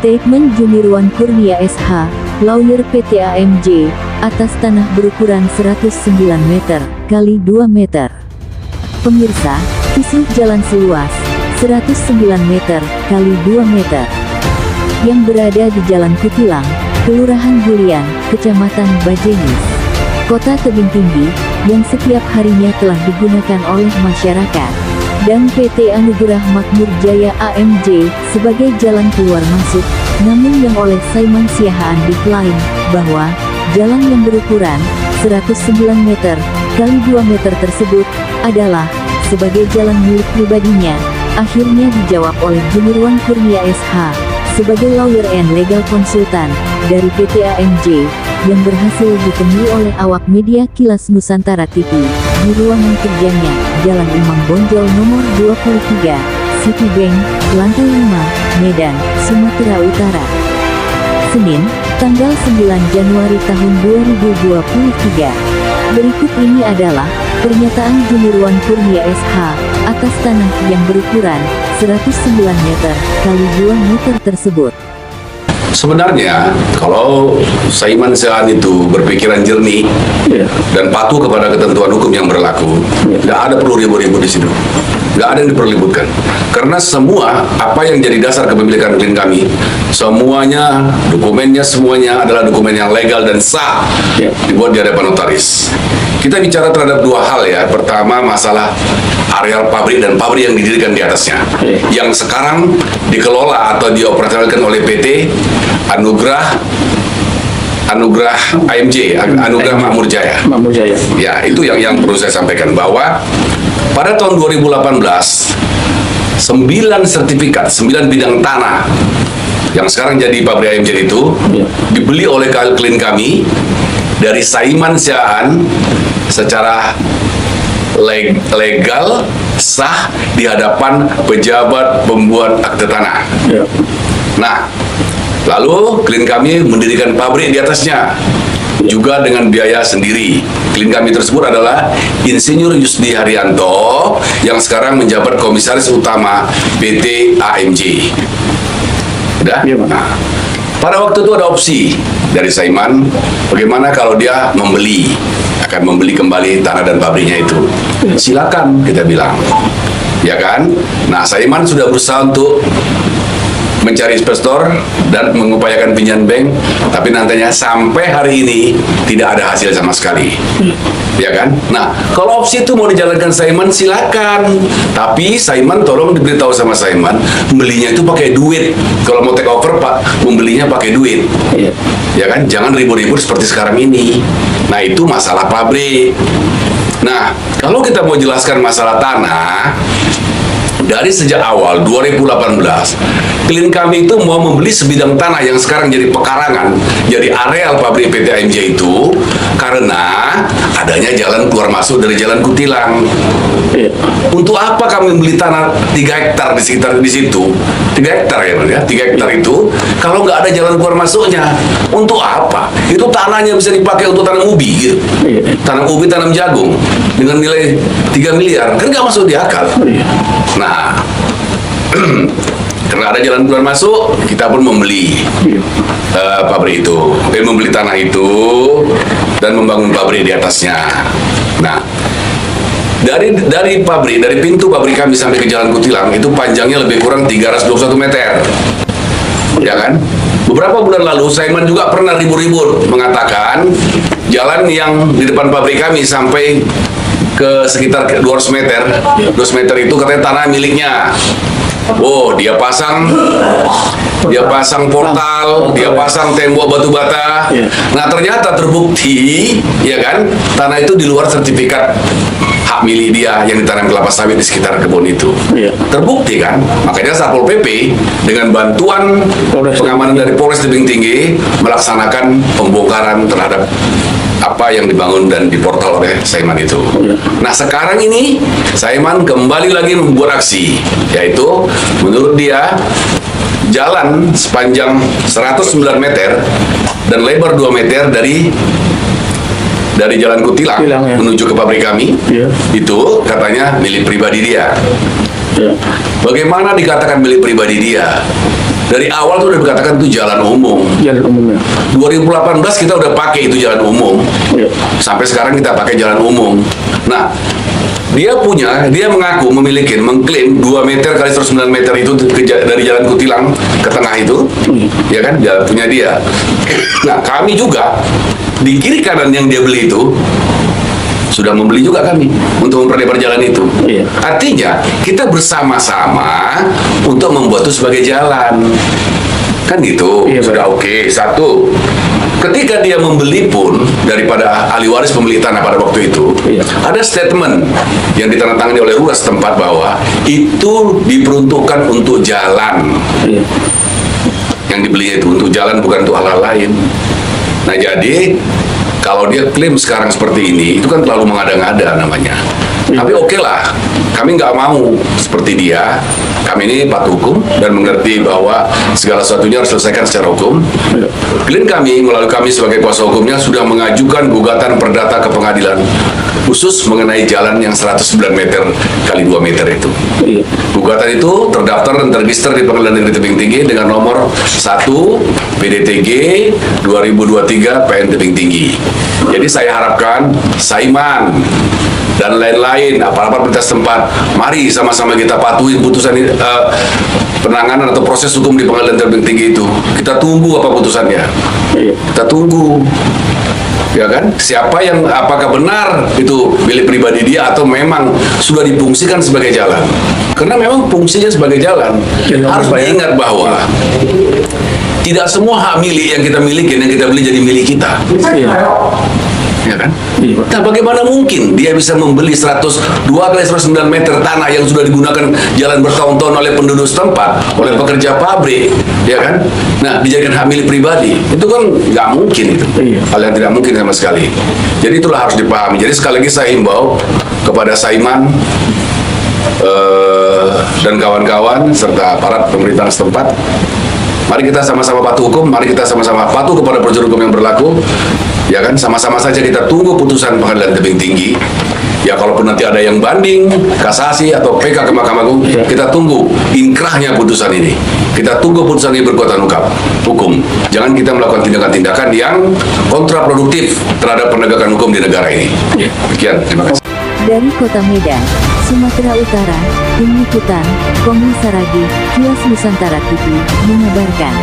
Statement Junirwan Kurnia SH, lawyer PT AMJ, atas tanah berukuran 109 meter kali 2 meter. Pemirsa, kisruh jalan seluas 109 meter kali 2 meter yang berada di Jalan Kutilang, Kelurahan Bulian, Kecamatan Bajenis, Kota Tebing Tinggi, yang setiap harinya telah digunakan oleh masyarakat dan PT Anugerah Makmur Jaya AMJ sebagai jalan keluar masuk, namun yang oleh Saiman Siahaan diklaim bahwa jalan yang berukuran 109 meter kali 2 meter tersebut adalah sebagai jalan milik pribadinya. Akhirnya dijawab oleh Junirwan Kurnia SH sebagai lawyer and legal consultant dari PT AMJ yang berhasil ditemui oleh awak media Kilas Nusantara TV di ruangan kerjanya, Jalan Imam Bonjol nomor 23, Citibank, lantai 5, Medan, Sumatera Utara. Senin, tanggal 9 Januari tahun 2023. Berikut ini adalah pernyataan Junirwan Kurnia SH atas tanah yang berukuran 109 meter kali 2 meter tersebut. Sebenarnya, kalau Saiman Siahaan itu berpikiran jernih dan patuh kepada ketentuan hukum yang berlaku, nggak ada perlu ribut-ribut di situ. Nggak ada yang diperlibutkan. Karena semua apa yang jadi dasar kepemilikan klien kami, semuanya, dokumennya semuanya adalah dokumen yang legal dan sah dibuat di hadapan notaris. Kita bicara terhadap dua hal ya. Pertama, masalah areal pabrik dan pabrik yang didirikan di atasnya, yang sekarang dikelola atau dioperasionalkan oleh PT Anugerah AMJ, Anugerah Makmur Jaya. Makmur Jaya. Ya, itu yang perlu saya sampaikan, bahwa pada tahun 2018 9 sertifikat, 9 bidang tanah yang sekarang jadi pabrik AMJ itu dibeli oleh klien kami dari Saiman Siahaan secara legal, sah di hadapan pejabat pembuat akte tanah. Nah, lalu klien kami mendirikan pabrik di atasnya juga dengan biaya sendiri. Klien kami tersebut adalah Insinyur Yusdi Haryanto yang sekarang menjabat komisaris utama PT AMJ. Udah? Nah, pada waktu itu ada opsi dari Saiman, bagaimana kalau dia akan membeli kembali tanah dan pabriknya itu. Silakan, kita bilang. Ya kan? Nah, Saiman sudah berusaha untuk mencari investor dan mengupayakan pinjam bank, tapi nantinya sampai hari ini tidak ada hasil sama sekali. Ya kan? Nah, kalau opsi itu mau dijalankan Saiman, silakan. Tapi Saiman tolong diberitahu sama Saiman, belinya itu pakai duit. Kalau mau take over, Pak, membelinya pakai duit. Ya kan? Jangan ribut-ribut seperti sekarang ini. Nah, itu masalah pabrik. Nah, kalau kita mau jelaskan masalah tanah, dari sejak awal 2018, klien kami itu mau membeli sebidang tanah yang sekarang jadi pekarangan, jadi areal pabrik PT AMJ itu, karena adanya jalan keluar masuk dari Jalan Kutilang. Untuk apa kami membeli tanah 3 hektar di sekitar di situ? 3 hektar ya, 3 hektar itu, kalau nggak ada jalan keluar masuknya, untuk apa? Itu tanahnya bisa dipakai untuk tanam ubi gitu. Tanam ubi, tanam jagung dengan nilai 3 miliar, kan nggak masuk di akal. Nah, karena ada jalan keluar masuk, kita pun membeli pabrik itu, membeli tanah itu dan membangun pabrik di atasnya. Nah, dari pabrik, dari pintu pabrik kami sampai ke Jalan Kutilang itu panjangnya lebih kurang 321 meter. Ya kan? Beberapa bulan lalu Saiman juga pernah ribut-ribut mengatakan jalan yang di depan pabrik kami sampai ke sekitar 200 meter. 200 meter itu katanya tanah miliknya. Oh, dia pasang portal, dia pasang tembok batu bata. Nah, ternyata terbukti, ya kan, tanah itu di luar sertifikat hak milik dia yang ditanam kelapa sawit di sekitar kebun itu. Terbukti kan? Makanya Satpol PP dengan bantuan pengamanan dari Polres Tebing Tinggi melaksanakan pembongkaran terhadap apa yang dibangun dan diportal oleh Saiman itu. Nah, sekarang ini Saiman kembali lagi membuat aksi, yaitu menurut dia jalan sepanjang 109 meter dan lebar 2 meter dari Jalan Kutilang menuju ke pabrik kami, itu katanya milik pribadi dia. Bagaimana dikatakan milik pribadi dia? Dari awal tuh udah dikatakan itu jalan umum. Jalan umumnya. 2018 kita udah pakai itu jalan umum. Iya. Sampai sekarang kita pakai jalan umum. Nah, dia mengaku memiliki, mengklaim 2 meter kali 109 meter itu dari jalan Kutilang ke tengah itu, ya kan, jalan punya dia. Nah, kami juga di kiri kanan yang dia beli itu sudah membeli juga kami untuk memperlebar jalan itu. Iya. Artinya kita bersama-sama untuk membuat itu sebagai jalan. Kan gitu. Iya, sudah oke. Satu, ketika dia membeli pun daripada ahli waris pemilik tanah pada waktu itu, Iya. ada statement yang ditandatangani oleh lurah setempat bahwa itu diperuntukkan untuk jalan. Iya. Yang dibeli itu untuk jalan, bukan untuk hal-hal lain. Nah, jadi kalau dia klaim sekarang seperti ini, itu kan terlalu mengada-ngada namanya. Tapi oke lah, kami nggak mau seperti dia. Kami ini patuh hukum dan mengerti bahwa segala sesuatunya harus diselesaikan secara hukum. Klien kami, melalui kami sebagai kuasa hukumnya, sudah mengajukan gugatan perdata ke pengadilan khusus mengenai jalan yang 109 meter kali 2 meter itu. Iya. Gugatan itu terdaftar dan terregister di Pengadilan Negeri Tebing Tinggi dengan nomor 1 PDTG 2023 PN Tebing Tinggi. Jadi saya harapkan Saiman dan lain-lain aparat pemerintah setempat, mari sama-sama kita patuhi putusan penanganan atau proses hukum di Pengadilan Tebing Tinggi itu. Kita tunggu apa putusannya. Iya. Kita tunggu. Ya kan? Siapa yang, apakah benar itu milik pribadi dia atau memang sudah difungsikan sebagai jalan? Karena memang fungsinya sebagai jalan. Harus diingat bahwa tidak semua hak milik yang kita miliki, yang kita beli jadi milik kita. Iya. Ya kan? Iya. Nah, bagaimana mungkin dia bisa membeli 102 kali 109 meter tanah yang sudah digunakan jalan bertahun-tahun oleh penduduk setempat, oleh pekerja pabrik, ya kan? Nah, dijadikan hak milik pribadi, itu kan nggak mungkin itu. Iya. Hal yang tidak mungkin sama sekali. Jadi itulah harus dipahami. Jadi sekali lagi saya himbau kepada Saiman dan kawan-kawan serta aparat pemerintahan setempat, mari kita sama-sama patuh hukum, mari kita sama-sama patuh kepada prosedur hukum yang berlaku. Ya kan, sama-sama saja kita tunggu putusan Pengadilan Tebing Tinggi. Ya, kalaupun nanti ada yang banding, kasasi atau PK ke Mahkamah Agung, kita tunggu inkrahnya putusan ini. Kita tunggu putusan ini berkekuatan hukum. Jangan kita melakukan tindakan-tindakan yang kontraproduktif terhadap penegakan hukum di negara ini. Sekian, terima kasih. Dari Kota Medan, Sumatera Utara, Tim Liputan, Komisi Saragi, Kilas Nusantara TV, mengabarkan.